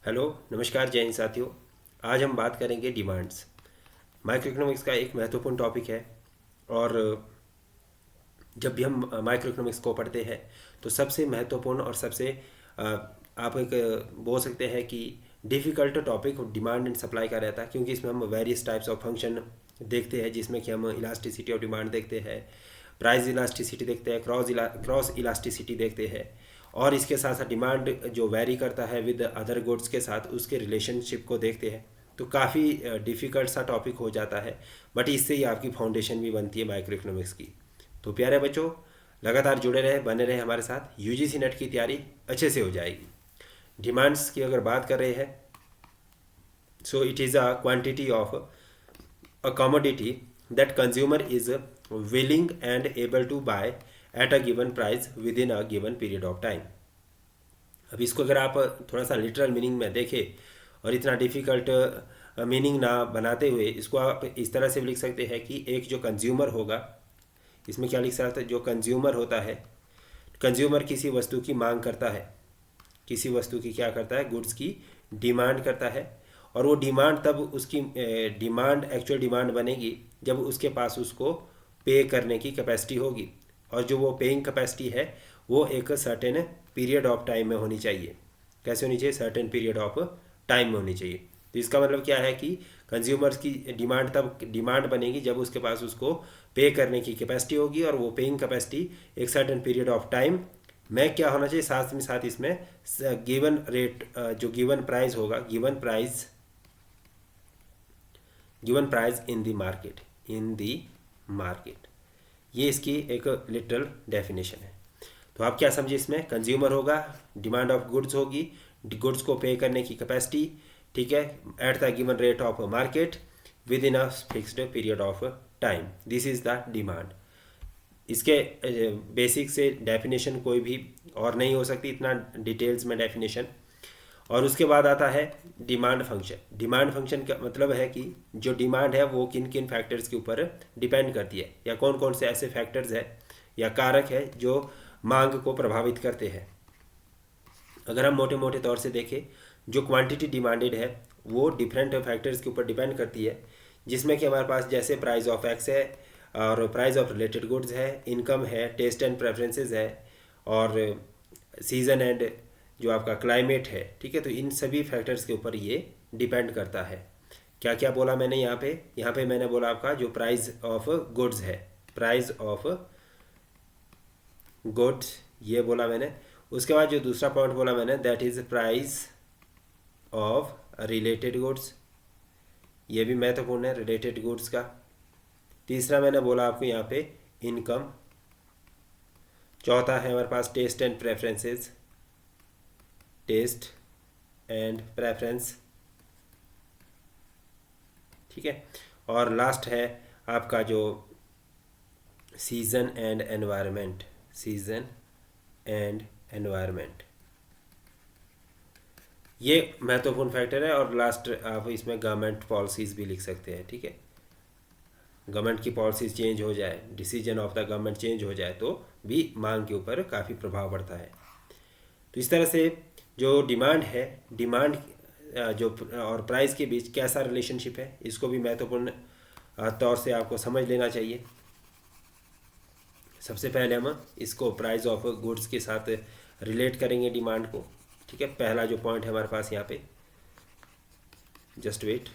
Hello नमस्कार जय हिंद साथियों। आज हम बात करेंगे डिमांड्स। माइक्रो इकोनॉमिक्स का एक महत्वपूर्ण टॉपिक है। और जब भी हम माइक्रो इकोनॉमिक्स को पढ़ते हैं तो सबसे महत्वपूर्ण और सबसे आप एक बोल सकते हैं कि difficult topic demand and supply का रहता है, क्योंकि इसमें हम वेरियस टाइप्स ऑफ फंक्शन देखते हैं, जिसमें कि हम इलास्टिसिटी ऑफ डिमांड देखते हैं, प्राइस इलास्टिसिटी देखते हैं, क्रॉस इलास्टिसिटी देखते हैं, और इसके साथ साथ डिमांड जो वेरी करता है विद अदर गुड्स के साथ उसके रिलेशनशिप को देखते हैं। तो काफ़ी डिफ़िकल्ट सा टॉपिक हो जाता है, बट इससे ही आपकी फाउंडेशन भी बनती है माइक्रो इकोनॉमिक्स की। तो प्यारे बच्चों, लगातार जुड़े रहे, बने रहे हमारे साथ, यूजीसी नेट की तैयारी अच्छे से हो जाएगी। डिमांड्स की अगर बात कर रहे हैं, so it is a quantity of a commodity that consumer is willing and able to buy at a given price within a given period of time. अब इसको अगर आप थोड़ा सा लिटरल मीनिंग में देखें और इतना डिफ़िकल्ट मीनिंग ना बनाते हुए, इसको आप इस तरह से भी लिख सकते हैं कि एक जो कंज्यूमर होगा, इसमें क्या लिख सकते हैं, जो कंज्यूमर होता है, कंज्यूमर किसी वस्तु की मांग करता है, किसी वस्तु की क्या करता है, गुड्स की डिमांड करता है। और वो डिमांड तब उसकी डिमांड एक्चुअल डिमांड बनेगी जब उसके पास उसको पे करने की कैपेसिटी होगी। और जो वो पेइंग कैपेसिटी है वो एक सर्टेन पीरियड ऑफ टाइम में होनी चाहिए। कैसे होनी चाहिए? सर्टेन पीरियड ऑफ टाइम में होनी चाहिए। तो इसका मतलब क्या है कि कंज्यूमर्स की डिमांड तब डिमांड बनेगी जब उसके पास उसको पे करने की कैपेसिटी होगी, और वो पेइंग कैपेसिटी एक सर्टेन पीरियड ऑफ टाइम में क्या होना चाहिए, साथ में साथ इसमें गिवन रेट, जो गिवन प्राइस होगा, given price in the market, ये इसकी एक लिटरल डेफिनेशन है। तो आप क्या समझे, इसमें कंज्यूमर होगा, डिमांड ऑफ गुड्स होगी, गुड्स को पे करने की कैपेसिटी, ठीक है, at the given rate of market with in a fixed period of time, this is the demand. इसके बेसिक से डेफिनेशन कोई भी और नहीं हो सकती, इतना डिटेल्स में डेफिनेशन। और उसके बाद आता है डिमांड फंक्शन। डिमांड फंक्शन का मतलब है कि जो डिमांड है वो किन किन फैक्टर्स के ऊपर डिपेंड करती है, या कौन कौन से ऐसे फैक्टर्स है या कारक है जो मांग को प्रभावित करते हैं। अगर हम मोटे मोटे तौर से देखें, जो क्वांटिटी डिमांडेड है वो डिफरेंट फैक्टर्स के ऊपर डिपेंड करती है, जिसमें कि हमारे पास जैसे प्राइस ऑफ एक्स है, और प्राइस ऑफ रिलेटेड गुड्स है, इनकम है, टेस्ट एंड प्रेफरेंसेस है, और सीज़न एंड जो आपका क्लाइमेट है, ठीक है। तो इन सभी फैक्टर्स के ऊपर ये डिपेंड करता है। क्या क्या बोला मैंने यहाँ पे मैंने बोला आपका जो प्राइस ऑफ गुड्स है, प्राइस ऑफ गुड्स ये बोला मैंने। उसके बाद जो दूसरा पॉइंट बोला मैंने, that is price of related goods, ये भी महत्वपूर्ण है, रिलेटेड गुड्स का। तीसरा मैंने बोला आपको यहाँ पे इनकम। चौथा है हमारे पास taste and preferences, taste and preference, ठीक है। और लास्ट है आपका जो season and environment, season and environment, ये महत्वपूर्ण फैक्टर है। और लास्ट आप इसमें गवर्नमेंट पॉलिसीज़ भी लिख सकते हैं, ठीक है। गवर्नमेंट की पॉलिसीज़ चेंज हो जाए, decision of the government change हो जाए तो भी मांग के ऊपर काफ़ी प्रभाव पड़ता है। तो इस तरह से जो डिमांड है, डिमांड जो और प्राइस के बीच कैसा रिलेशनशिप है, इसको भी महत्वपूर्ण तौर से आपको समझ लेना चाहिए। सबसे पहले हम इसको प्राइस ऑफ गुड्स के साथ रिलेट करेंगे डिमांड को, ठीक है। पहला जो पॉइंट है हमारे पास यहाँ पे, जस्ट वेट,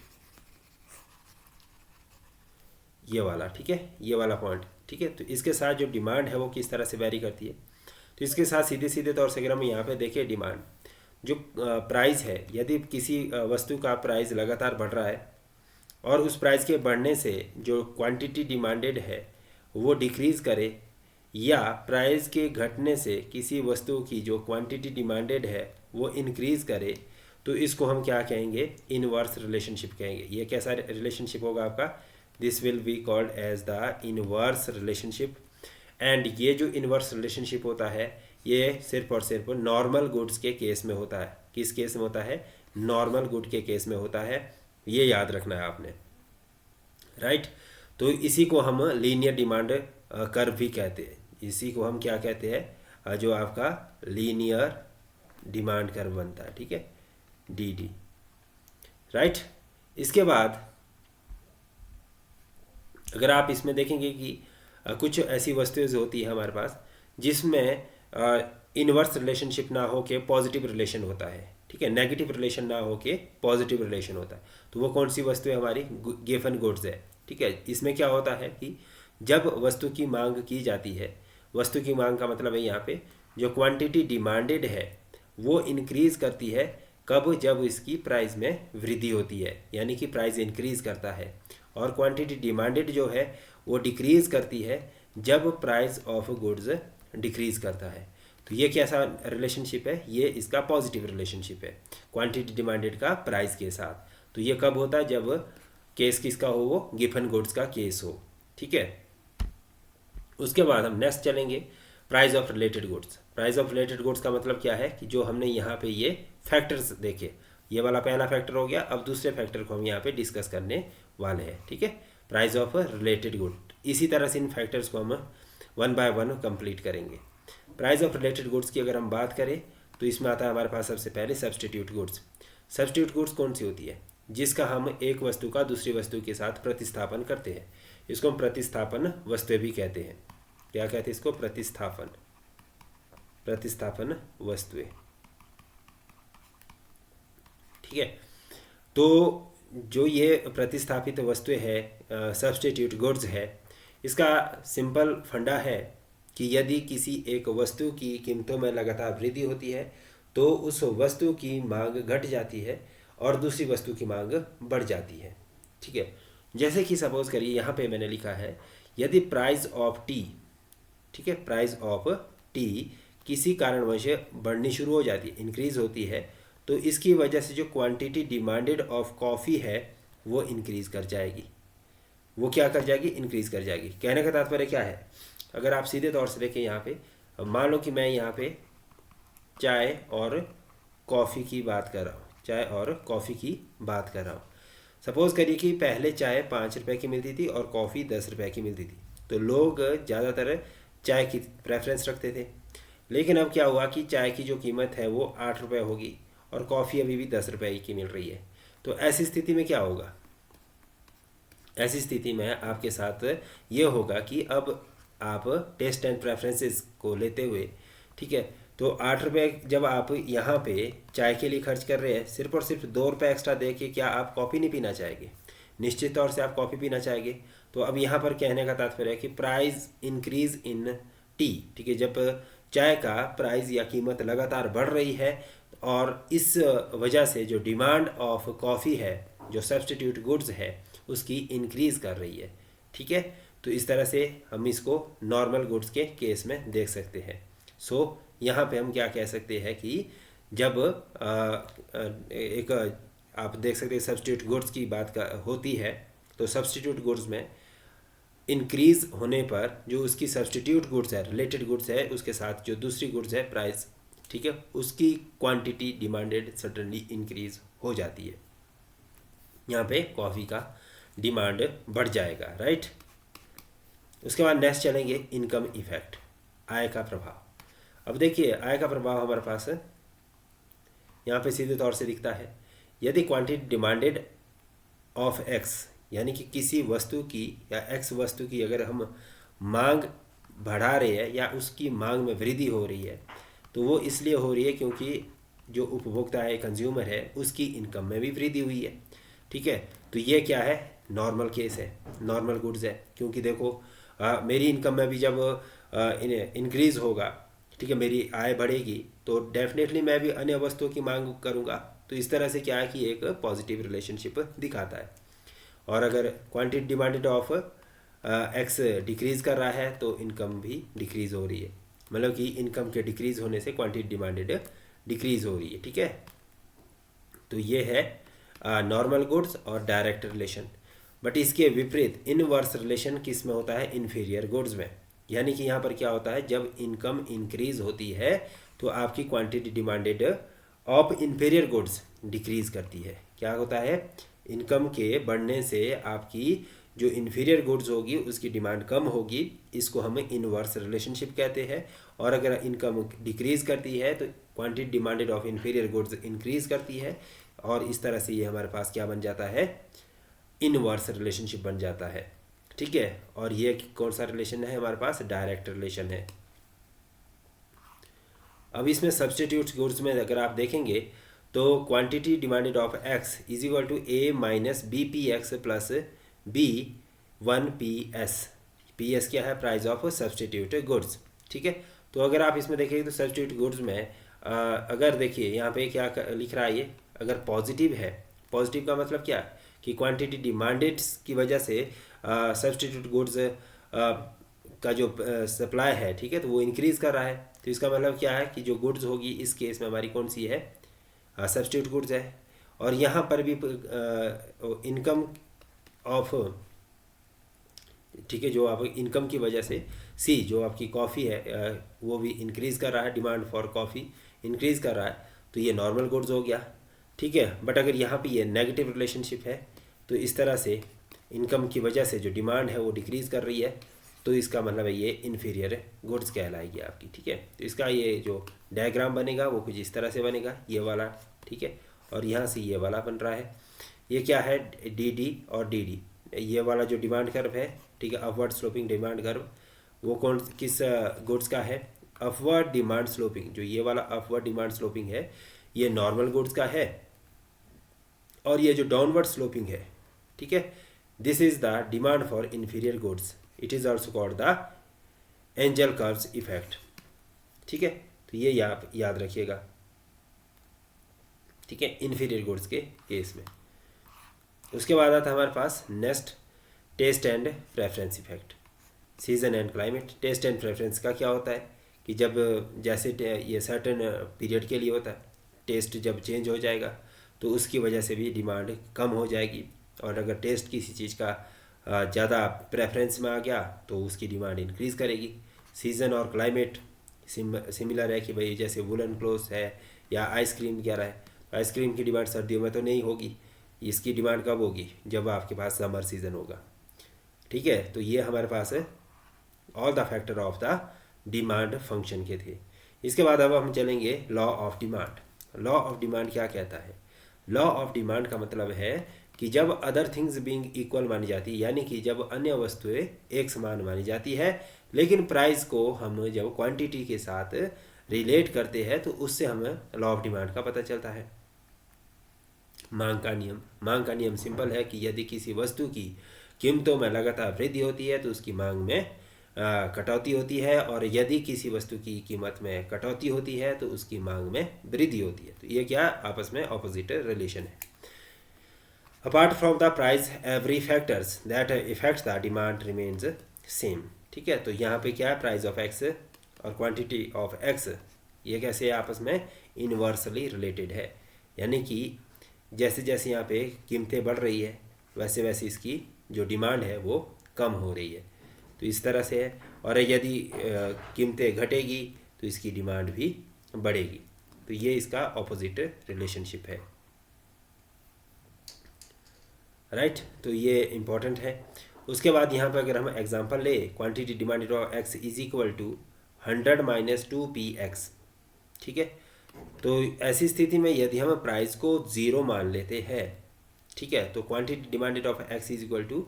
ये वाला, ठीक है, ये वाला पॉइंट, ठीक है। तो इसके साथ जो डिमांड है वो किस तरह से वेरी करती है, तो इसके साथ सीधे सीधे तौर से अगर हम यहाँ पे देखें, डिमांड जो प्राइस है, यदि किसी वस्तु का प्राइस लगातार बढ़ रहा है और उस प्राइस के बढ़ने से जो क्वांटिटी डिमांडेड है वो डिक्रीज़ करे, या प्राइस के घटने से किसी वस्तु की जो क्वांटिटी डिमांडेड है वो इंक्रीज़ करे, तो इसको हम क्या कहेंगे, इनवर्स रिलेशनशिप कहेंगे। ये कैसा रिलेशनशिप होगा आपका, this will be called as the inverse relationship. And ये जो इनवर्स रिलेशनशिप होता है ये सिर्फ और सिर्फ नॉर्मल गुड्स के केस में होता है। किस केस में होता है? नॉर्मल गुड के केस में होता है, ये याद रखना है आपने, राइट। तो इसी को हम लीनियर डिमांड कर्व भी कहते हैं। इसी को हम क्या कहते हैं, जो आपका लीनियर डिमांड कर्व बनता है, ठीक है। D D, right. इसके बाद अगर आप इसमें देखेंगे कि कुछ ऐसी वस्तुएं होती है हमारे पास जिसमें इनवर्स रिलेशनशिप ना हो के पॉजिटिव रिलेशन होता है, ठीक है, नेगेटिव रिलेशन ना हो के पॉजिटिव रिलेशन होता है। तो वो कौन सी वस्तु है? हमारी गिवन गुड्स है, ठीक है। इसमें क्या होता है कि जब वस्तु की मांग की जाती है, वस्तु की मांग का मतलब है यहाँ पे जो क्वांटिटी डिमांडेड है वो इंक्रीज करती है कब? जब इसकी प्राइस में वृद्धि होती है, यानी कि प्राइस इंक्रीज करता है। और क्वांटिटी डिमांडेड जो है वो डिक्रीज करती है जब प्राइस ऑफ गुड्स डिक्रीज करता है। तो ये कैसा रिलेशनशिप है? ये इसका पॉजिटिव रिलेशनशिप है क्वांटिटी डिमांडेड का प्राइस के साथ। तो ये कब होता है? जब केस किसका हो? वो गिवन गुड्स का केस हो, ठीक है। उसके बाद हम नेक्स्ट चलेंगे price of related goods. Price of related goods का मतलब क्या है कि जो हमने यहाँ पे ये फैक्टर्स देखे, ये वाला पहला फैक्टर हो गया। अब दूसरे फैक्टर को हम यहाँ पे डिस्कस करने वाले हैं, ठीक है, प्राइस ऑफ रिलेटेड गुड। इसी तरह से इन फैक्टर्स को हम वन बाय वन कंप्लीट करेंगे। प्राइस ऑफ रिलेटेड गुड्स की अगर हम बात करें तो इसमें आता है हमारे पास सबसे पहले सब्स्टिट्यूट गुड्स। सब्स्टिट्यूट गुड्स कौन सी होती है? जिसका हम एक वस्तु का दूसरी वस्तु के साथ प्रतिस्थापन करते हैं। इसको हम प्रतिस्थापन वस्तुएं भी कहते हैं। क्या कहते हैं इसको? प्रतिस्थापन, प्रतिस्थापन वस्तुएं, ठीक है। तो जो ये प्रतिस्थापित वस्तुएं है, सब्स्टिट्यूट गुड्स है, इसका सिंपल फंडा है कि यदि किसी एक वस्तु की कीमतों में लगातार वृद्धि होती है तो उस वस्तु की मांग घट जाती है और दूसरी वस्तु की मांग बढ़ जाती है, ठीक है। जैसे कि सपोज करिए यहाँ पे मैंने लिखा है यदि प्राइस ऑफ टी, ठीक है, प्राइस ऑफ टी किसी कारणवश बढ़नी शुरू हो जाती है, इंक्रीज होती है, तो इसकी वजह से जो क्वांटिटी डिमांडेड ऑफ कॉफ़ी है वो इंक्रीज कर जाएगी। वो क्या कर जाएगी? इंक्रीज कर जाएगी। कहने का तात्पर्य क्या है? अगर आप सीधे तौर से देखें यहाँ पे, मान लो कि मैं यहाँ पे चाय और कॉफ़ी की बात कर रहा हूँ, चाय और कॉफ़ी की बात कर रहा हूँ। सपोज़ करिए कि पहले चाय 5 रुपये की मिलती थी और कॉफ़ी 10 रुपये की मिलती थी, तो लोग ज़्यादातर चाय की प्रेफरेंस रखते थे। लेकिन अब क्या हुआ कि चाय की जो कीमत है वो 8 रुपये होगी और कॉफ़ी अभी भी 10 रुपये की मिल रही है। तो ऐसी स्थिति में क्या होगा? ऐसी स्थिति में आपके साथ ये होगा कि अब आप टेस्ट एंड प्रेफरेंसेस को लेते हुए, ठीक है, तो 8 रुपये जब आप यहाँ पे चाय के लिए खर्च कर रहे हैं, सिर्फ और सिर्फ 2 रुपये एक्स्ट्रा दे के क्या आप कॉफ़ी नहीं पीना चाहेंगे? निश्चित तौर से आप कॉफ़ी पीना चाहेंगे। तो अब यहाँ पर कहने का तात्पर्य है कि प्राइस इंक्रीज इन टी, ठीक है, जब चाय का प्राइस या कीमत लगातार बढ़ रही है और इस वजह से जो डिमांड ऑफ कॉफ़ी है, जो सब्स्टिट्यूट गुड्स है, उसकी इंक्रीज़ कर रही है, ठीक है। तो इस तरह से हम इसको नॉर्मल गुड्स के केस में देख सकते हैं। सो यहाँ पे हम क्या कह सकते हैं कि जब एक आप देख सकते हैं सब्स्टिट्यूट गुड्स की बात होती है, तो सब्स्टिट्यूट गुड्स में इंक्रीज़ होने पर जो उसकी सब्स्टिट्यूट गुड्स है, रिलेटेड गुड्स है, उसके साथ जो दूसरी गुड्स है प्राइस, ठीक है, उसकी क्वांटिटी डिमांडेड सडनली इंक्रीज हो जाती है। यहाँ पे कॉफ़ी का डिमांड बढ़ जाएगा, राइट। उसके बाद नेक्स्ट चलेंगे इनकम इफेक्ट, आय का प्रभाव। अब देखिए आय का प्रभाव हमारे पास है यहाँ पे सीधे तौर से दिखता है। यदि क्वांटिटी डिमांडेड ऑफ एक्स, यानी कि किसी वस्तु की या एक्स वस्तु की अगर हम मांग बढ़ा रहे हैं या उसकी मांग में वृद्धि हो रही है, तो वो इसलिए हो रही है क्योंकि जो उपभोक्ता है, कंज्यूमर है, उसकी इनकम में भी वृद्धि हुई है, ठीक है। तो ये क्या है? नॉर्मल केस है, नॉर्मल गुड्स है। क्योंकि देखो मेरी इनकम में भी जब इंक्रीज होगा, ठीक है, मेरी आय बढ़ेगी, तो डेफिनेटली मैं भी अन्य वस्तुओं की मांग करूँगा। तो इस तरह से क्या है कि एक पॉजिटिव रिलेशनशिप दिखाता है। और अगर quantity demanded of x decrease कर रहा है तो इनकम भी डिक्रीज़ हो रही है, मतलब कि इनकम के डिक्रीज़ होने से क्वांटिटी डिमांडेड डिक्रीज़ हो रही है, ठीक है। तो ये है नॉर्मल गुड्स और डायरेक्ट रिलेशन। बट इसके विपरीत इनवर्स रिलेशन किस में होता है? इन्फीरियर गुड्स में। यानी कि यहाँ पर क्या होता है, जब इनकम इंक्रीज होती है तो आपकी quantity demanded of inferior goods decrease करती है। क्या होता है? इनकम के बढ़ने से आपकी जो इन्फीरियर गुड्स होगी उसकी डिमांड कम होगी, इसको हम इनवर्स रिलेशनशिप कहते हैं। और अगर इनकम डिक्रीज़ करती है तो quantity demanded of inferior goods increase करती है, और इस तरह से ये हमारे पास क्या बन जाता है, इनवर्स रिलेशनशिप बन जाता है। ठीक है, और ये कौन सा रिलेशन है हमारे पास, डायरेक्ट रिलेशन है। अब इसमें सब्सटीट्यूट गुड्स में अगर आप देखेंगे तो quantity demanded of X is equal to A minus B P X plus B one P S. P S क्या है, प्राइस ऑफ सब्सटीट्यूट गुड्स। ठीक है, तो अगर आप इसमें देखेंगे तो सब्सटीट्यूट गुड्स में अगर देखिए यहाँ पे क्या लिख रहा है, ये अगर पॉजिटिव है, पॉजिटिव का मतलब क्या है कि क्वांटिटी डिमांडेड की वजह से सब्सटीट्यूट गुड्स का जो सप्लाई है, ठीक है, तो वो इंक्रीज़ कर रहा है। तो इसका मतलब क्या है कि जो गुड्स होगी इस केस में हमारी कौन सी है, सब्सटीट्यूट गुड्स है। और यहाँ पर भी इनकम ऑफ, ठीक है, जो आप इनकम की वजह से सी जो आपकी कॉफ़ी है वो भी इंक्रीज़ कर रहा है, डिमांड फॉर कॉफ़ी इंक्रीज़ कर रहा है, तो ये नॉर्मल गुड्स हो गया। ठीक है, बट अगर यहाँ पे ये नेगेटिव रिलेशनशिप है तो इस तरह से इनकम की वजह से जो डिमांड है वो डिक्रीज़ कर रही है, तो इसका मतलब है ये इन्फीरियर गुड्स कहलाएगी आपकी। ठीक है, तो इसका ये जो डायग्राम बनेगा वो कुछ इस तरह से बनेगा, ये वाला। ठीक है, और यहाँ से ये वाला बन रहा है, ये क्या है, डी डी और डी डी, ये वाला जो डिमांड कर्व है, ठीक है, अपवर्ड स्लोपिंग डिमांड कर्व, वो कौन किस गुड्स का है, अपवर्ड डिमांड स्लोपिंग। जो ये वाला अपवर्ड डिमांड स्लोपिंग है ये नॉर्मल गुड्स का है, और ये जो डाउनवर्ड स्लोपिंग है, ठीक है, this is the demand for inferior goods. It is also called the angel curves effect. ठीक है, तो ये याद रखिएगा। ठीक है, इन्फीरियर गुड्स के केस में। उसके बाद आता है हमारे पास next, taste and preference effect, season and climate. Taste and preference का क्या होता है कि जब जैसे ये सर्टेन पीरियड के लिए होता है, टेस्ट जब चेंज हो जाएगा तो उसकी वजह से भी डिमांड कम हो जाएगी, और अगर टेस्ट किसी चीज़ का ज़्यादा प्रेफरेंस में आ गया तो उसकी डिमांड इंक्रीज़ करेगी। सीज़न और क्लाइमेट सिमिलर है कि भाई जैसे वुलन क्लोथ्स है या आइसक्रीम वगैरह है, आइसक्रीम की डिमांड सर्दियों में तो नहीं होगी, इसकी डिमांड कब होगी, जब आपके पास समर सीज़न होगा। ठीक है, तो ये हमारे पास है all the factor of the demand function के थे। इसके बाद अब हम चलेंगे law of demand. Law of demand क्या कहता है, लॉ ऑफ डिमांड का मतलब है कि जब अदर थिंग्स बीइंग इक्वल मानी जाती है, यानी कि जब अन्य वस्तुएं एक समान मानी जाती है, लेकिन प्राइस को हम जब क्वांटिटी के साथ रिलेट करते हैं तो उससे हमें लॉ ऑफ डिमांड का पता चलता है। मांग का नियम, मांग का नियम सिंपल है कि यदि किसी वस्तु की कीमतों में लगातार वृद्धि होती है तो उसकी मांग में कटौती होती है, और यदि किसी वस्तु की कीमत में कटौती होती है तो उसकी मांग में वृद्धि होती है। तो ये क्या आपस में ऑपोजिट रिलेशन है। Apart from the price every factors that effects the demand remains same. ठीक है, तो यहाँ पे क्या है, प्राइस ऑफ एक्स और क्वांटिटी ऑफ एक्स ये कैसे आपस में इनवर्सली रिलेटेड है, यानी कि जैसे जैसे यहाँ पे कीमतें बढ़ रही है वैसे वैसे इसकी जो डिमांड है वो कम हो रही है, तो इस तरह से है। और यदि कीमतें घटेगी तो इसकी डिमांड भी बढ़ेगी, तो ये इसका ऑपोजिट रिलेशनशिप है। राइट, तो ये इम्पॉर्टेंट है। उसके बाद यहाँ पर अगर हम एग्जांपल ले, quantity demanded of X is equal to 100 minus 2px। ठीक है, तो ऐसी स्थिति में यदि हम प्राइस को 0 मान लेते हैं, ठीक है, तो quantity demanded of X is equal to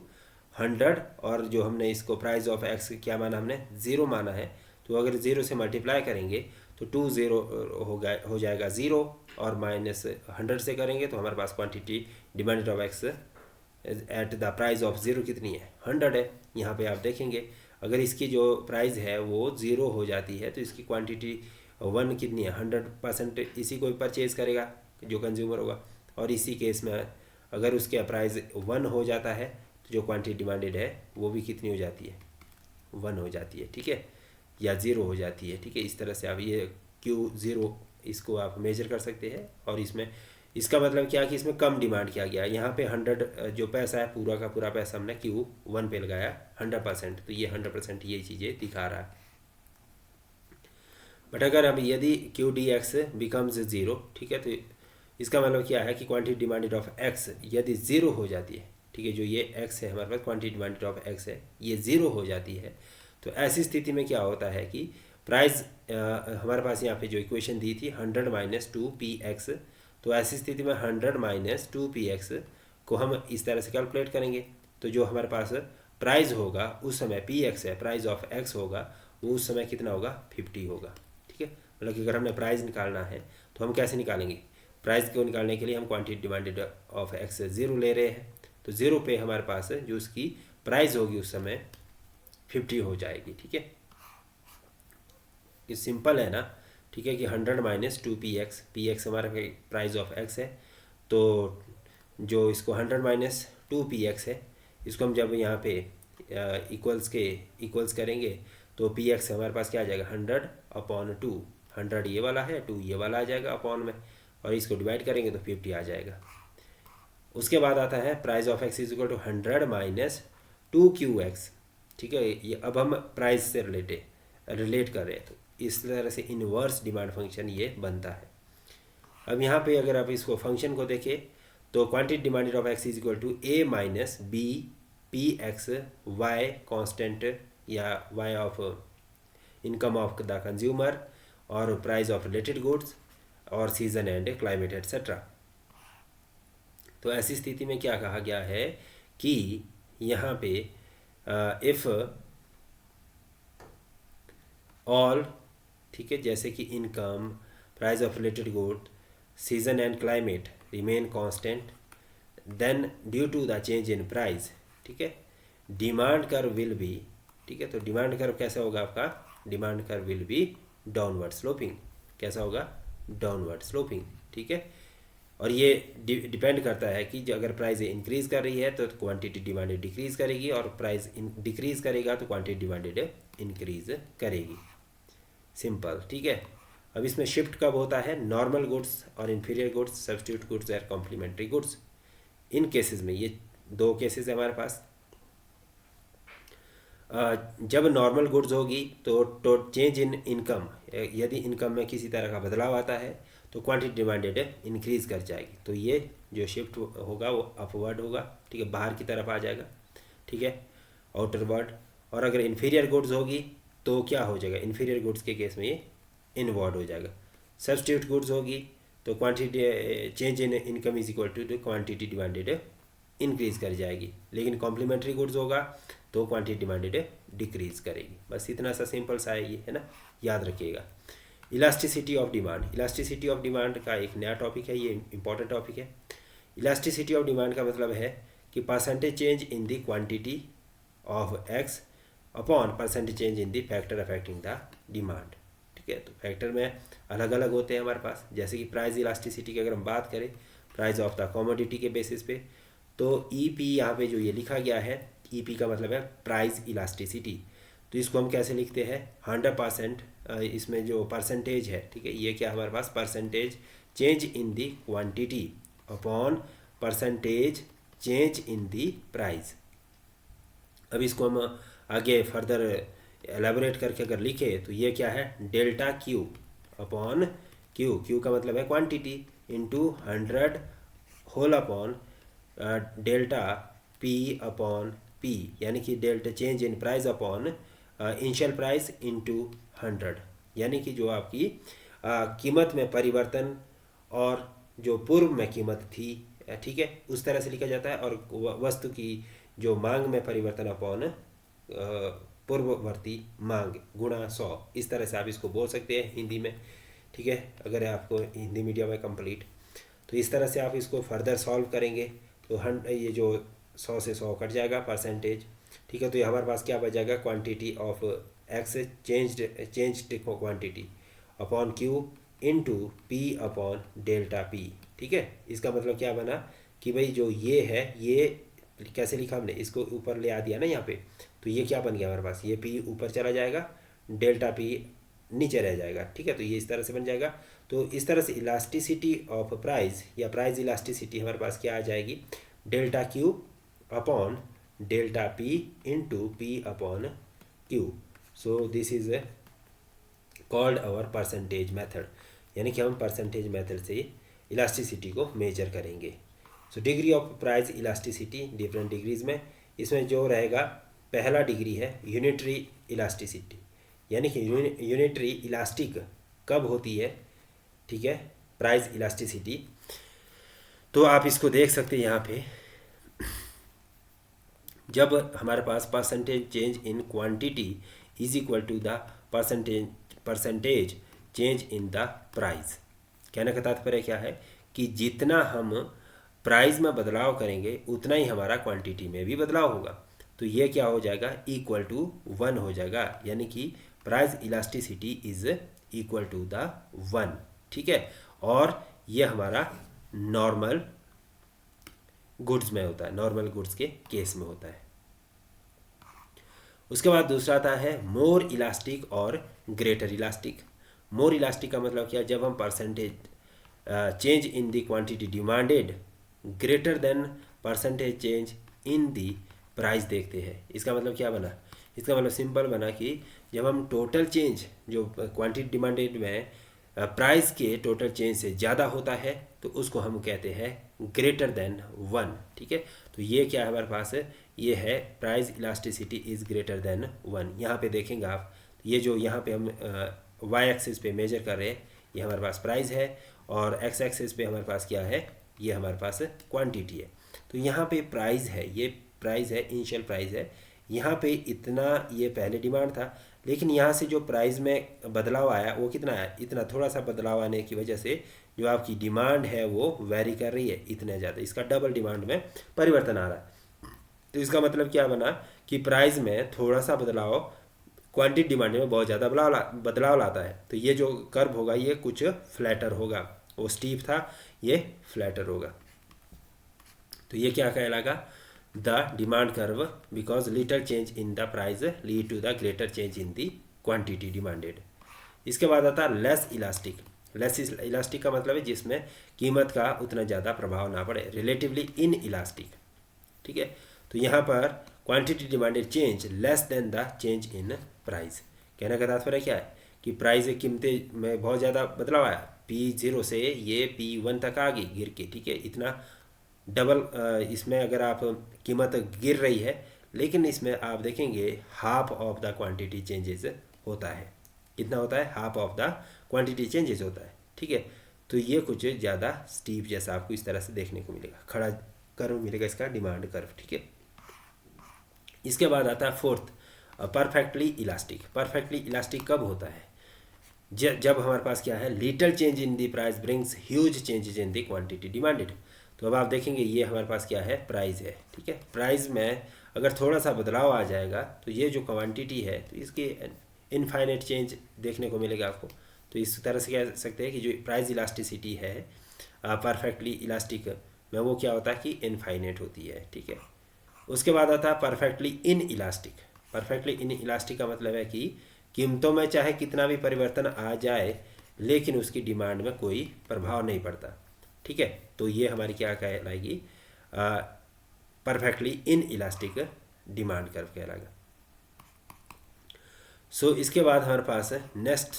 100, और जो हमने इसको प्राइस ऑफ एक्स क्या माना, हमने 0 माना है, तो अगर 0 से मल्टीप्लाई करेंगे तो 2 0 हो जाएगा 0, और माइनस 100 से करेंगे तो हमारे पास quantity demanded of X at the price of 0 कितनी है, 100 है। यहाँ पे आप देखेंगे अगर इसकी जो प्राइस है वो 0 हो जाती है तो इसकी क्वांटिटी 1 कितनी है, 100% इसी को परचेज़ करेगा जो कंज्यूमर होगा, और इसी केस में अगर उसके प्राइस 1 हो जाता है तो जो क्वांटिटी डिमांडेड है वो भी कितनी हो जाती है, 1 हो जाती है। ठीक है, या 0 हो जाती है। ठीक है, इस तरह से आप ये Q0 इसको आप मेजर कर सकते हैं, और इसमें इसका मतलब क्या कि इसमें कम डिमांड किया गया। यहाँ पे 100 जो पैसा है पूरा का पूरा पैसा हमने Q1 पे लगाया 100%, तो ये 100% ये चीज़ें दिखा रहा है। बट अगर हम यदि QDX बिकम्स 0, ठीक है, तो इसका मतलब क्या है कि क्वांटिटी डिमांडेड ऑफ एक्स यदि 0 हो जाती है, ठीक है, जो ये एक्स है हमारे पास, क्वांटिटी डिमांडेड ऑफ एक्स है, ये ज़ीरो हो जाती है, तो ऐसी स्थिति में क्या होता है कि प्राइस हमारे पास यहाँ पे जो इक्वेशन दी थी 100 माइनस 2px, तो ऐसी स्थिति में 100 माइनस 2px को हम इस तरह से कैलकुलेट करेंगे। तो जो हमारे पास प्राइस होगा उस समय px है, प्राइस ऑफ x होगा, वो उस समय कितना होगा, 50 होगा। ठीक है, मतलब कि अगर हमने प्राइस निकालना है तो हम कैसे निकालेंगे, प्राइस को निकालने के लिए हम quantity demanded of x zero ले रहे हैं, तो ज़ीरो पे हमारे पास जो उसकी प्राइस होगी उस समय 50 हो जाएगी। ठीक है, ये सिंपल है ना। ठीक है, कि 100 माइनस 2px, px हमारा प्राइस ऑफ x है, तो जो इसको 100 माइनस 2px है, इसको हम जब यहाँ पे इक्वल्स करेंगे तो px हमारे पास क्या आ जाएगा, 100/2, 100 ये वाला है, 2 ये वाला आ जाएगा अपॉन में, और इसको डिवाइड करेंगे तो 50 आ जाएगा। उसके बाद आता है price of x is equal to 100 minus 2qx। ठीक है, ये अब हम प्राइस से रिलेट कर रहे हैं, तो इस तरह से इनवर्स डिमांड फंक्शन ये बनता है। अब यहाँ पे अगर आप इसको फंक्शन को देखें तो quantity demanded of x is equal to a minus B P X Y constant या y of income of the consumer और प्राइस ऑफ रिलेटेड गुड्स और सीजन एंड क्लाइमेट एट्सेट्रा। तो ऐसी स्थिति में क्या कहा गया है कि यहाँ पे इफ़ ऑल, ठीक है, जैसे कि income, price of related good, season and climate remain constant, then due to the change in price, ठीक है, डिमांड कर्व विल बी, ठीक है, तो डिमांड कर्व कैसा होगा आपका, demand curve will be downward sloping. कैसा होगा, डाउनवर्ड स्लोपिंग। ठीक है, और ये डिपेंड करता है कि जो अगर प्राइस इंक्रीज़ कर रही है तो क्वांटिटी डिमांडेड डिक्रीज़ करेगी, और प्राइस डिक्रीज़ करेगा तो क्वांटिटी डिमांडेड इंक्रीज़ करेगी। सिंपल। ठीक है, अब इसमें शिफ्ट कब होता है, नॉर्मल गुड्स और इन्फीरियर गुड्स, सब्स्टिट्यूट गुड्स और कॉम्प्लीमेंट्री गुड्स। इन केसेस में, ये दो केसेस है हमारे पास। जब नॉर्मल गुड्स होगी तो चेंज इन इनकम, यदि इनकम में किसी तरह का बदलाव आता है तो क्वांटिटी डिमांडेड इंक्रीज़ कर जाएगी, तो ये जो शिफ्ट होगा वो अपवर्ड होगा। ठीक है, बाहर की तरफ आ जाएगा। ठीक है, आउटरवर्ड। और अगर इन्फीरियर गुड्स होगी तो क्या हो जाएगा, इन्फीरियर गुड्स के केस में ये इनवर्ड हो जाएगा। सब्स्टिट्यूट गुड्स होगी तो quantity change in income is equal to quantity demanded increase कर जाएगी, लेकिन कॉम्प्लीमेंट्री गुड्स होगा तो क्वांटिटी डिमांडेड डिक्रीज़ करेगी। बस इतना सा सिंपल सा है ये, है ना, याद रखिएगा। Elasticity of demand, elasticity of demand का एक नया टॉपिक है, ये इंपॉर्टेंट टॉपिक है। इलास्टिसिटी ऑफ डिमांड का मतलब है कि percentage change in the quantity of X upon percentage change in the factor affecting the demand. ठीक है, तो फैक्टर में अलग अलग होते हैं हमारे पास, जैसे कि प्राइस इलास्टिसिटी की अगर हम बात करें, प्राइस ऑफ द कमोडिटी के बेसिस पे, तो ईपी यहाँ पे जो ये लिखा गया है, ईपी का मतलब है प्राइस इलास्टिसिटी, तो इसको हम कैसे लिखते हैं, 100%, इसमें जो परसेंटेज है, ठीक है, ये क्या हमारे पास, percentage change in the quantity upon percentage change in the price. अब इसको हम आगे फर्दर एलेबोरेट करके अगर लिखे तो ये क्या है, delta Q upon Q, Q का मतलब है quantity, into 100 whole upon delta P upon P, यानी कि delta change in price upon initial price into 100, यानी कि जो आपकी कीमत में परिवर्तन और जो पूर्व में कीमत थी, ठीक है, उस तरह से लिखा जाता है, और वस्तु की जो मांग में परिवर्तन अपॉन पूर्ववर्ती मांग गुणा 100, इस तरह से आप इसको बोल सकते हैं हिंदी में। ठीक है, अगर आपको हिंदी मीडियम है कंप्लीट, तो इस तरह से आप इसको फर्दर सॉल्व करेंगे तो ये जो 100 से 100 कट जाएगा परसेंटेज। ठीक है, तो ये हमारे पास क्या बच जाएगा, quantity of x changed quantity upon Q into P upon delta P. ठीक है, इसका मतलब क्या बना कि भाई जो ये है, ये कैसे लिखा हमने, इसको ऊपर ले आ दिया ना यहाँ पे, तो ये क्या बन गया हमारे पास, ये पी ऊपर चला जाएगा, डेल्टा पी नीचे रह जाएगा। ठीक है, तो ये इस तरह से बन जाएगा। तो इस तरह से इलास्टिसिटी ऑफ प्राइस या प्राइस इलास्टिसिटी हमारे पास क्या आ जाएगी, delta Q upon delta P into P upon Q. So this is called our percentage method, यानी कि हम परसेंटेज मेथड से इलास्टिसिटी को मेजर करेंगे। So degree of price elasticity different degrees में, इसमें जो रहेगा पहला डिग्री है यूनिटरी इलास्टिसिटी, यानी कि यूनिटरी इलास्टिक कब होती है, ठीक है, प्राइस इलास्टिसिटी। तो आप इसको देख सकते हैं यहाँ पे, जब हमारे पास percentage change in quantity is equal to the percentage change in the price. कहने का तात्पर्य क्या है कि जितना हम प्राइस में बदलाव करेंगे उतना ही हमारा क्वांटिटी में भी बदलाव होगा। तो ये क्या हो जाएगा, इक्वल टू 1 हो जाएगा, यानी कि price elasticity is equal to the 1, ठीक है। और ये हमारा नॉर्मल गुड्स में होता है, नॉर्मल गुड्स के केस में होता है। उसके बाद दूसरा आता है मोर इलास्टिक और ग्रेटर इलास्टिक। मोर इलास्टिक का मतलब क्या, जब हम percentage change in the quantity demanded greater than percentage change in the price देखते हैं। इसका मतलब क्या बना, इसका मतलब सिंपल बना कि जब हम टोटल चेंज जो क्वांटिटी डिमांडेड में प्राइस के टोटल चेंज से ज़्यादा होता है तो उसको हम कहते हैं ग्रेटर देन 1, ठीक है। तो ये क्या है हमारे पास, ये है price elasticity is greater than 1। यहाँ पे देखेंगे आप, ये जो यहाँ पे हम वाई एक्सिस पे मेजर कर रहे हैं, ये हमारे पास प्राइस है, और एक्स एक्सिस पे हमारे पास क्या है, ये हमारे पास क्वांटिटी है। तो यहाँ पे प्राइस है, ये प्राइस है, इनिशियल प्राइस है, यहाँ पे इतना ये पहले डिमांड था, लेकिन यहाँ से जो प्राइस में बदलाव आया वो कितना आया, इतना। थोड़ा सा बदलाव आने की वजह से जो आपकी डिमांड है वो वेरी कर रही है इतने ज़्यादा, इसका डबल डिमांड में परिवर्तन आ रहा है। तो इसका मतलब क्या बना कि प्राइस में थोड़ा सा बदलाव क्वांटिटी डिमांड में बहुत ज़्यादा बदलाव लाता है। तो ये जो कर्व होगा ये कुछ फ्लैटर होगा, वो स्टीप था, ये फ्लैटर होगा। तो ये क्या कहलाएगा, the demand curve, because little change in the price lead to the greater change in the quantity demanded. इसके बाद आता है लेस इलास्टिक। लेस इलास्टिक का मतलब है जिसमें कीमत का उतना ज़्यादा प्रभाव ना पड़े, रिलेटिवली इन इलास्टिक, ठीक है। तो यहाँ पर quantity demanded change less than the change in price. कहने का तात्पर्य क्या है कि प्राइस कीमतें में बहुत ज़्यादा बदलाव आया, P0 से ये P1 तक आ गई गिर के, ठीक है, इतना डबल। इसमें अगर आप कीमत गिर रही है, लेकिन इसमें आप देखेंगे half of the quantity changes होता है। कितना होता है, half of the quantity changes होता है, ठीक है। तो ये कुछ ज़्यादा स्टीप जैसा आपको इस तरह से देखने को मिलेगा, खड़ा कर्व मिलेगा इसका डिमांड कर्व, ठीक है। इसके बाद आता है fourth, perfectly elastic. Perfectly elastic कब होता है, जब हमारे पास क्या है, little change in the price brings huge changes in the quantity demanded. तो अब आप देखेंगे ये हमारे पास क्या है, प्राइस है, ठीक है। प्राइस में अगर थोड़ा सा बदलाव आ जाएगा तो ये जो क्वांटिटी है तो इसके इनफाइनाइट चेंज देखने को मिलेगा आपको। तो इस तरह से कह सकते हैं कि जो प्राइस इलास्टिसिटी है परफेक्टली इलास्टिक में, वो क्या होता है कि इनफाइनाइट होती है, ठीक है। उसके बाद आता है perfectly in elastic. Perfectly in elastic का मतलब है कि कीमतों में चाहे कितना भी परिवर्तन आ जाए लेकिन उसकी डिमांड में कोई प्रभाव नहीं पड़ता, ठीक है। तो ये हमारी क्या कहलाएगी, perfectly inelastic demand curve कहलाएगा। सो इसके बाद हमारे पास है नेक्स्ट,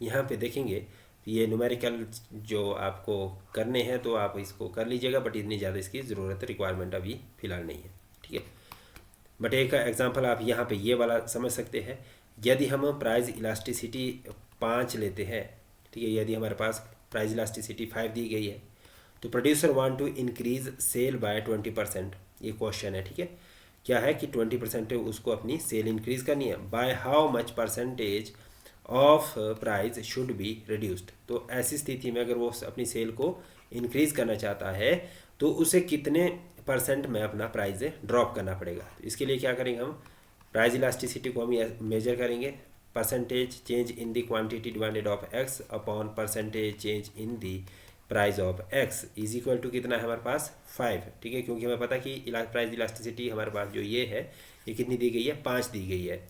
यहाँ पे देखेंगे ये न्यूमेरिकल जो आपको करने हैं तो आप इसको कर लीजिएगा, बट इतनी ज़्यादा इसकी ज़रूरत रिक्वायरमेंट अभी फ़िलहाल नहीं है, ठीक है। बट एक एग्जांपल आप यहाँ पे ये वाला समझ सकते हैं। यदि हम प्राइस इलास्टिसिटी 5 लेते हैं, ठीक है, यदि हमारे पास प्राइस इलास्टिसिटी 5 दी गई है, तो producer want to increase sale by 20%, ये क्वेश्चन है, ठीक है। क्या है कि 20% उसको अपनी सेल इंक्रीज करनी है, by how much percentage of price should be reduced. तो ऐसी स्थिति में अगर वो अपनी सेल को इंक्रीज करना चाहता है तो उसे कितने परसेंट में अपना प्राइस ड्रॉप करना पड़ेगा। तो इसके लिए क्या करेंगे, हम प्राइस इलास्टिसिटी को हम मेजर करेंगे, percentage change in the quantity demanded of X upon percentage change in the price of X is equal to कितना है हमारे पास 5, ठीक है, क्योंकि हमें पता कि प्राइस इलास्टिसिटी हमारे पास जो ये है ये कितनी दी गई है, 5 दी गई है।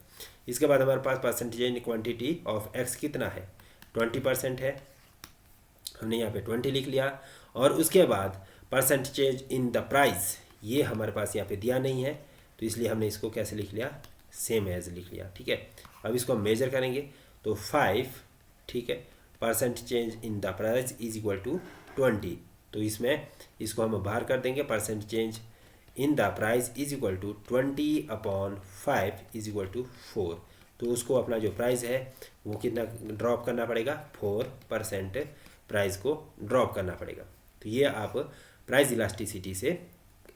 इसके बाद हमारे पास percentage in quantity of X कितना है, 20% है, हमने यहाँ पे 20 लिख लिया। और उसके बाद परसेंटेज इन द प्राइस, ये हमारे पास यहाँ पे दिया नहीं है, तो इसलिए हमने इसको कैसे लिख लिया, सेम एज लिख लिया, ठीक है। अब इसको हम मेजर करेंगे तो 5, ठीक है, percent change in the price is equal to 20। तो इसमें इसको हम बाहर कर देंगे, percent change in the price is equal to 20/5 is equal to 4। तो उसको अपना जो प्राइस है वो कितना ड्रॉप करना पड़ेगा, 4% प्राइस को ड्रॉप करना पड़ेगा। तो ये आप प्राइस इलास्टिसिटी से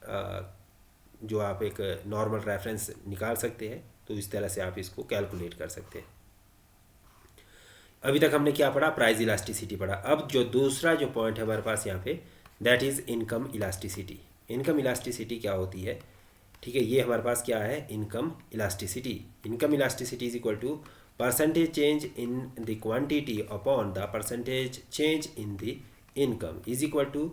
जो आप एक नॉर्मल रेफरेंस निकाल सकते हैं, तो इस तरह से आप इसको कैलकुलेट कर सकते हैं। अभी तक हमने क्या पढ़ा, प्राइस इलास्टिसिटी पढ़ा। अब जो दूसरा जो पॉइंट है हमारे पास यहाँ पे, that is income elasticity. Income elasticity क्या होती है, ठीक है, ये हमारे पास क्या है, income elasticity. Income elasticity is equal to percentage change in the quantity upon the percentage change in the income is equal to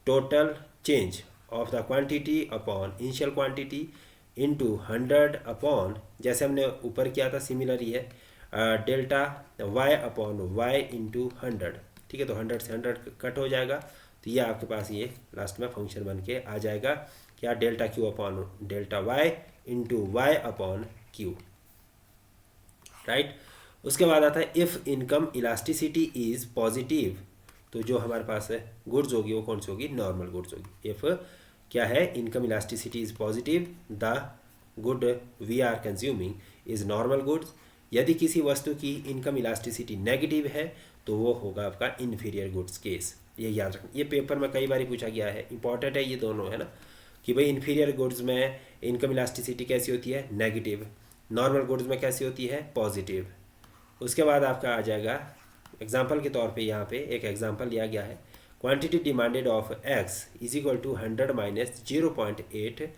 total change of the quantity upon initial quantity into 100 upon, जैसे हमने ऊपर किया था similar ही है, delta y upon y into 100। ठीक है, तो 100 से 100 कट हो जाएगा, तो ये आपके पास ये लास्ट में फंक्शन बन के आ जाएगा क्या, delta q upon delta y into y upon q, right. उसके बाद आता है if income elasticity is positive, तो जो हमारे पास है गुड्स होगी वो कौन सी होगी, नॉर्मल गुड्स होगी। इफ़ क्या है, income elasticity is positive, the good we are consuming is normal goods. यदि किसी वस्तु की इनकम इलास्टिसिटी नेगेटिव है तो वो होगा आपका इन्फीरियर गुड्स केस। ये याद रखना, ये पेपर में कई बार पूछा गया है, इंपॉर्टेंट है ये दोनों, है ना, कि भाई इन्फीरियर गुड्स में इनकम इलास्टिसिटी कैसी होती है, नेगेटिव, नॉर्मल गुड्स में कैसी होती है, पॉजिटिव। उसके बाद आपका आ जाएगा एग्जाम्पल के तौर पे, यहाँ पे एक एग्जाम्पल लिया गया है, quantity demanded of X is equal to 100 minus 0.8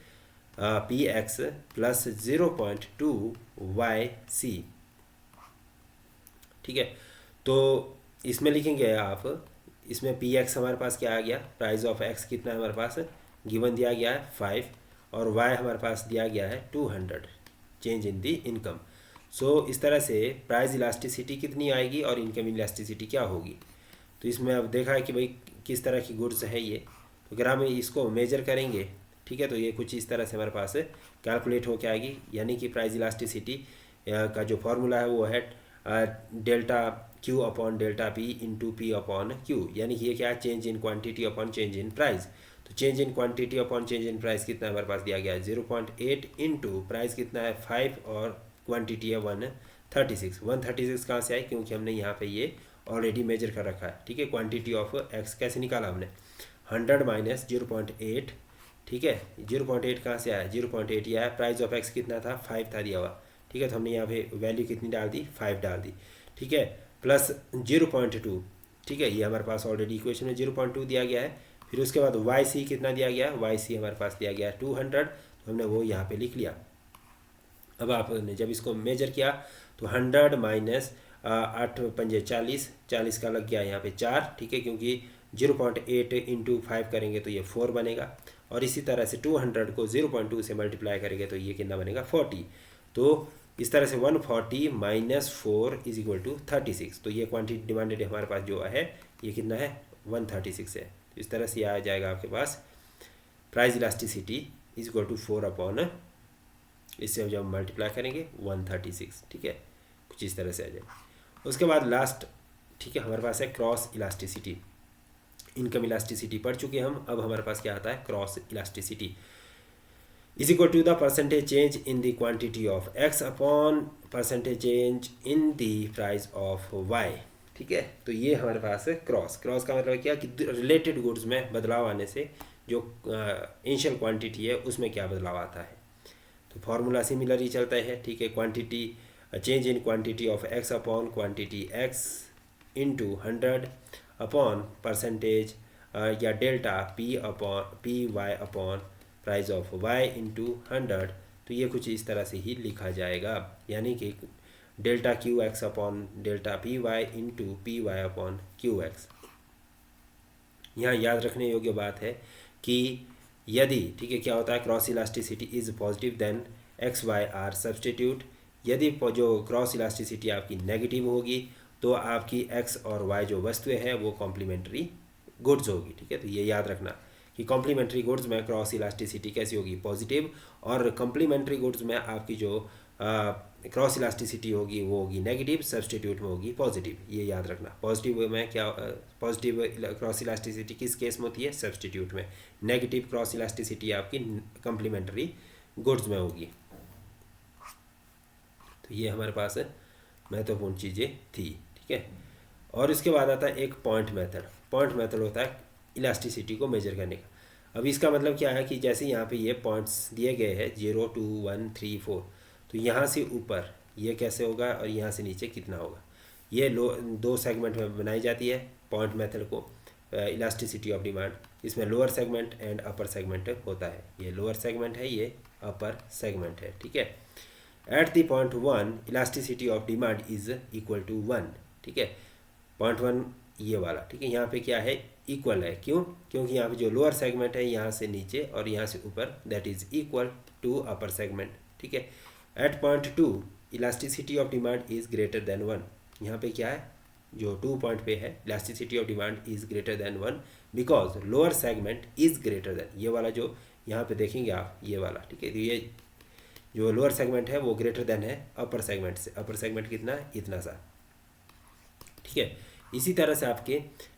P X plus 0.2 Y C. ठीक है, तो इसमें लिखेंगे आप, इसमें पी एक्स हमारे पास क्या आ गया, प्राइस ऑफ एक्स कितना है हमारे पास गिवन दिया गया है 5, और वाई हमारे पास दिया गया है 200, चेंज इन दी इनकम। सो इस तरह से प्राइस इलास्टिसिटी कितनी आएगी और इनकम इलास्टिसिटी क्या होगी। तो इसमें अब देखा है कि भाई किस तरह की गुड्स है ये, तो अगर हम इसको मेजर करेंगे, ठीक है, तो ये कुछ इस तरह से हमारे पास कैलकुलेट होके आएगी, यानी कि प्राइस इलास्टिसिटी का जो फॉर्मूला है वो है delta Q upon delta P into P upon Q, यानी कि ये क्या है, change in quantity upon change in price. तो change in quantity upon change in price कितना हमारे पास दिया गया है 0.8 इंटू प्राइस कितना है 5 और क्वांटिटी है 136। 136 कहाँ से आई, क्योंकि हमने यहाँ पे ये ऑलरेडी मेजर कर रखा है। ठीक है, क्वांटिटी ऑफ एक्स कैसे निकाला हमने, 100 माइनस 0.8, ठीक है, 0.8 कहाँ से आया, 0.8 ये आया, प्राइस ऑफ एक्स कितना था 5 था दिया हुआ। ठीक है, तो हमने यहाँ पे वैल्यू कितनी डाल दी, 5 डाल दी। ठीक है, प्लस 0.2, ठीक है, ये हमारे पास ऑलरेडी इक्वेशन में 0.2 दिया गया है। फिर उसके बाद वाई सी कितना दिया गया है, वाई सी हमारे पास दिया गया है 200, तो हमने वो यहाँ पे लिख लिया। अब आपने जब इसको मेजर किया तो 100 माइनस 8 पंजे 40, 40 का लग गया यहाँ पे 4, ठीक है, क्योंकि 0.8 इंटू 5 करेंगे तो ये 4 बनेगा, और इसी तरह से 200 को 0.2 से मल्टीप्लाई करेंगे तो ये कितना बनेगा 40। तो इस तरह से 140 माइनस 4 इज इक्वल टू 36। तो ये क्वांटिटी डिमांडेड हमारे पास जो है ये कितना है 136 है। तो इस तरह से ये आ जाएगा आपके पास price elasticity is equal to 4 upon, इससे जब मल्टीप्लाई करेंगे 136। ठीक है, कुछ इस तरह से आ जाएगा। उसके बाद लास्ट, ठीक है, हमारे पास है क्रॉस इलास्टिसिटी। इनकम इलास्टिसिटी पढ़ चुके हम, अब हमारे पास क्या आता है cross elasticity is equal to the percentage change in the quantity of X upon percentage change in the price of Y. ठीक है, तो ये हमारे पास है क्रॉस का मतलब क्या कि रिलेटेड गुड्स में बदलाव आने से जो इनिशियल क्वांटिटी है उसमें क्या बदलाव आता है। तो फॉर्मूला सिमिलर ही चलता है। ठीक है, quantity change in quantity of X upon quantity X into 100 upon percentage या delta P upon P Y upon price of Y into 100। तो ये कुछ इस तरह से ही लिखा जाएगा, यानी कि delta Q X upon delta P Y into P Y upon Q X. यहाँ याद रखने योग्य बात है कि यदि, ठीक है, क्या होता है cross elasticity is positive then X Y are substitute. यदि जो क्रॉस इलास्टिसिटी आपकी नेगेटिव होगी तो आपकी एक्स और वाई जो वस्तुएं हैं वो कॉम्प्लीमेंट्री गुड्स होगी। ठीक है, तो ये याद रखना कि कॉम्प्लीमेंट्री गुड्स में क्रॉस इलास्टिसिटी कैसी होगी, पॉजिटिव, और कॉम्प्लीमेंट्री गुड्स में आपकी जो क्रॉस इलास्टिसिटी होगी वो होगी नेगेटिव, सब्सटीट्यूट में होगी पॉजिटिव। ये याद रखना। पॉजिटिव में क्या, पॉजिटिव क्रॉस इलास्टिसिटी किस केस में होती है, सब्सटीट्यूट में। नेगेटिव क्रॉस इलास्टिसिटी आपकी कम्प्लीमेंट्री गुड्स में होगी। तो ये हमारे पास महत्वपूर्ण चीज़ें थी, ठीक है। और इसके बाद आता है एक पॉइंट मेथड। पॉइंट मेथड होता है इलास्टिसिटी को मेजर करने का। अब इसका मतलब क्या है कि जैसे यहाँ पे ये पॉइंट्स दिए गए हैं 0, 2, 1, 3, 4, तो यहाँ से ऊपर ये कैसे होगा और यहाँ से नीचे कितना होगा। ये दो सेगमेंट में बनाई जाती है पॉइंट मेथड को, इलास्टिसिटी ऑफ डिमांड। इसमें lower segment and upper segment होता है। ये लोअर सेगमेंट है, ये अपर सेगमेंट है, ठीक है। At the point 1 elasticity of demand is equal to 1, ठीक है। पॉइंट 1 ये वाला, ठीक है। यहाँ पे क्या है, इक्वल है। क्यों? क्योंकि यहाँ पे जो लोअर सेगमेंट है यहाँ से नीचे और यहाँ से ऊपर, that is equal to upper segment, ठीक है। At point 2 elasticity of demand is greater than 1। यहाँ पे क्या है, जो 2 पॉइंट पे है, elasticity of demand is greater than 1 because lower segment is greater then, ये वाला जो यहाँ पे देखेंगे आप, ये वाला, ठीक है। तो ये जो लोअर सेगमेंट है वो ग्रेटर देन है अपर सेगमेंट से। अपर सेगमेंट कितना है, इतना सा, ठीक है। इसी तरह से आपके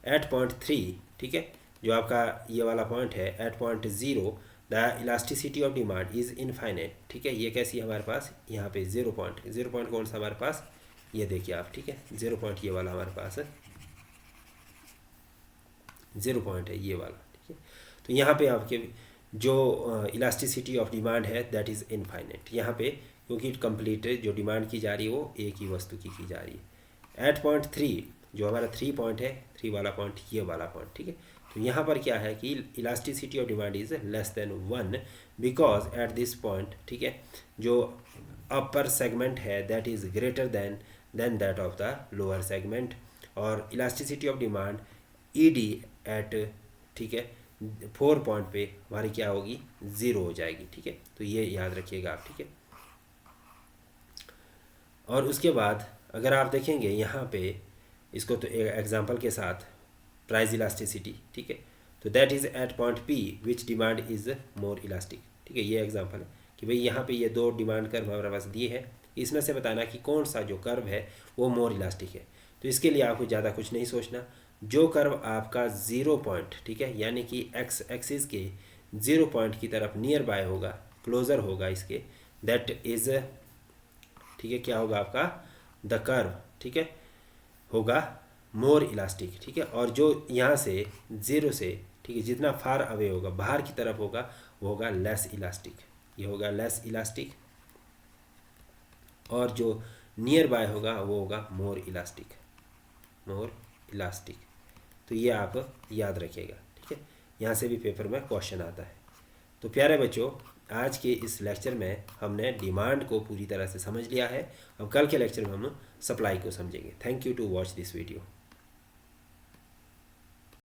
एट पॉइंट 3, ठीक है, जो आपका ये वाला पॉइंट है, at point 0 the elasticity of demand is infinite, ठीक है। ये कैसी है हमारे पास, यहाँ पे 0 पॉइंट कौन सा हमारे पास, ये देखिए आप, ठीक है। 0 पॉइंट ये वाला हमारे पास है, 0 पॉइंट है ये वाला, ठीक है। तो यहाँ पे आपके जो इलास्टिसिटी ऑफ डिमांड है दैट इज़ इनफाइनाइट यहाँ पे, क्योंकि कंप्लीट जो डिमांड की जा रही है वो एक ही वस्तु की जा रही है। एट पॉइंट 3 जो हमारा 3 पॉइंट है, 3 वाला पॉइंट, ये वाला पॉइंट, ठीक है। तो यहाँ पर क्या है कि elasticity of demand is less than 1 because at this point, ठीक है, जो अपर सेगमेंट है that is greater than that of the lower segment. और elasticity of demand ED at, ठीक है, 4 पॉइंट पे हमारी क्या होगी, 0 हो जाएगी, ठीक है। तो ये याद रखिएगा आप, ठीक है। और उसके बाद अगर आप देखेंगे यहाँ पे इसको, तो एक एग्जांपल के साथ प्राइस इलास्टिसिटी, ठीक है। तो that is at point P which demand is more elastic, ठीक है। ये एग्जांपल है कि भाई यहाँ पे ये 2 डिमांड कर्व हमारे पास दिए हैं, इसमें से बताना कि कौन सा जो कर्व है वो मोर इलास्टिक है। तो इसके लिए आपको ज़्यादा कुछ नहीं सोचना। जो कर्व आपका 0 पॉइंट, ठीक है, यानी कि एक्स एक्सिस के 0 पॉइंट की तरफ नियर बाय होगा, क्लोज़र होगा इसके, दैट इज़, ठीक है, क्या होगा आपका, द कर्व, ठीक है, होगा मोर इलास्टिक, ठीक है। और जो यहाँ से 0 से, ठीक है, जितना फार अवे होगा, बाहर की तरफ होगा, वो होगा लेस इलास्टिक, ये होगा लेस इलास्टिक। और जो नियर बाय होगा वो होगा मोर इलास्टिक, मोर इलास्टिक। तो ये आप याद रखिएगा, ठीक है। यहाँ से भी पेपर में क्वेश्चन आता है। तो प्यारे बच्चों, आज के इस लेक्चर में हमने डिमांड को पूरी तरह से समझ लिया है। अब कल के लेक्चर में हम सप्लाई को समझेंगे। Thank you to watch this video.